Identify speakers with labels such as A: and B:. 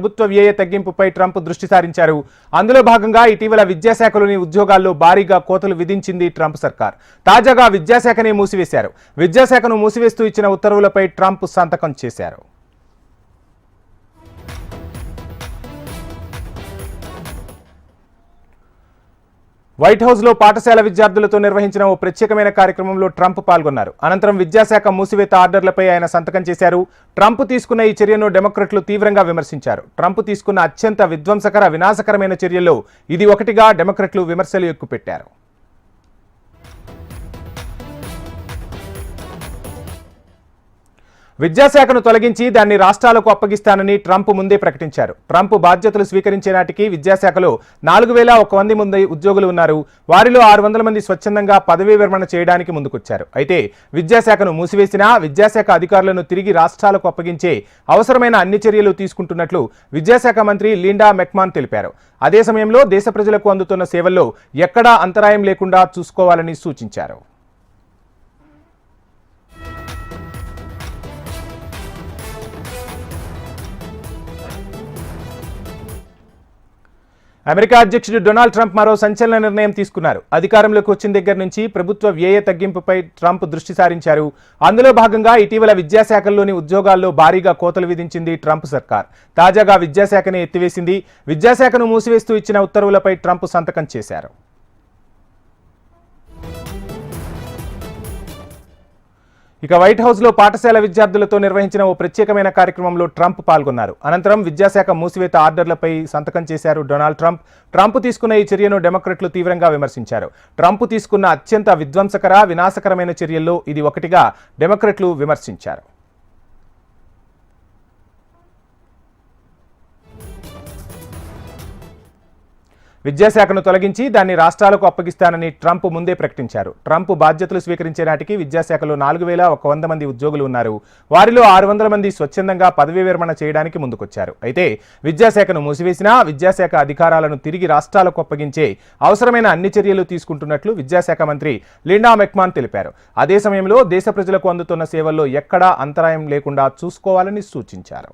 A: ప్రభుత్వ వ్యయ తగ్గింపుపై ట్రంప్ దృష్టి సారించారు. అందులో భాగంగా ఇటీవల విద్యాశాఖలోని ఉద్యోగాల్లో భారీగా కోతలు విధించింది ట్రంప్ సర్కార్. తాజాగా విద్యాశాఖనే మూసివేశారు. విద్యాశాఖను మూసివేస్తూ ఇచ్చిన ఉత్తర్వులపై ట్రంప్ సంతకం చేశారు. వైట్ హౌస్ లో పాఠశాల విద్యార్థులతో నిర్వహించిన ఓ ప్రత్యేకమైన కార్యక్రమంలో ట్రంప్ పాల్గొన్నారు. అనంతరం విద్యాశాఖ మూసివేత ఆర్డర్లపై ఆయన సంతకం చేశారు. ట్రంప్ తీసుకున్న ఈ చర్యను డెమోక్రట్లు తీవ్రంగా విమర్శించారు. ట్రంప్ తీసుకున్న అత్యంత విధ్వంసకర వినాశకరమైన చర్యల్లో ఇది ఒకటిగా డెమోక్రట్లు విమర్శలు ఎక్కుపెట్టారు. విద్యాశాఖను తొలగించి దాన్ని రాష్ట్రాలకు అప్పగిస్తానని ట్రంప్ ముందే ప్రకటించారు. ట్రంప్ బాధ్యతలు స్వీకరించే నాటికి విద్యాశాఖలో 4100 మంది ఉద్యోగులు ఉన్నారు. వారిలో 600 మంది స్వచ్ఛందంగా పదవీ విరమణ చేయడానికి ముందుకొచ్చారు. అయితే విద్యాశాఖను మూసివేసినా విద్యాశాఖ అధికారులను తిరిగి రాష్ట్రాలకు అప్పగించే అవసరమైన అన్ని చర్యలు తీసుకుంటున్నట్లు విద్యాశాఖ మంత్రి లిండా మెక్మాన్ తెలిపారు. అదే సమయంలో దేశ ప్రజలకు అందుతున్న సేవల్లో ఎక్కడా అంతరాయం లేకుండా చూసుకోవాలని సూచించారు. అమెరికా అధ్యక్షుడు డొనాల్డ్ ట్రంప్ మరో సంచలన నిర్ణయం తీసుకున్నారు. అధికారంలోకి వచ్చిన దగ్గర నుంచి ప్రభుత్వ వ్యయ తగ్గింపుపై ట్రంప్ దృష్టి సారించారు. అందులో భాగంగా ఇటీవల విద్యాశాఖల్లోని ఉద్యోగాల్లో భారీగా కోతలు విధించింది ట్రంప్ సర్కార్. తాజాగా విద్యాశాఖనే ఎత్తివేసింది. విద్యాశాఖను మూసివేస్తూ ఇచ్చిన ఉత్తర్వులపై ట్రంప్ సంతకం చేశారు. ఇక వైట్ హౌస్ లో పాఠశాల విద్యార్థులతో నిర్వహించిన ఓ ప్రత్యేకమైన కార్యక్రమంలో ట్రంప్ పాల్గొన్నారు. అనంతరం విద్యాశాఖ మూసివేత ఆర్డర్లపై సంతకం చేశారు డొనాల్డ్ ట్రంప్. ట్రంప్ తీసుకున్న ఈ చర్యను డెమోక్రట్లు తీవ్రంగా విమర్శించారు. ట్రంప్ తీసుకున్న అత్యంత విధ్వంసకర వినాశకరమైన చర్యల్లో ఇది ఒకటిగా డెమోక్రట్లు విమర్శించారు. విద్యాశాఖను తొలగించి దాన్ని రాష్ట్రాలకు అప్పగిస్తానని ట్రంప్ ముందే ప్రకటించారు. ట్రంప్ బాధ్యతలు స్వీకరించే నాటికి విద్యాశాఖలో 4100 మంది ఉద్యోగులు ఉన్నారు. వారిలో 600 మంది స్వచ్ఛందంగా పదవీ విరమణ చేయడానికి ముందుకొచ్చారు. అయితే విద్యాశాఖను మూసివేసినా విద్యాశాఖ అధికారాలను తిరిగి రాష్ట్రాలకు అప్పగించే అవసరమైన అన్ని చర్యలు తీసుకుంటున్నట్లు విద్యాశాఖ మంత్రి లిండా మెక్మాన్ తెలిపారు. అదే సమయంలో దేశ ప్రజలకు అందుతున్న సేవల్లో ఎక్కడా అంతరాయం లేకుండా చూసుకోవాలని సూచించారు.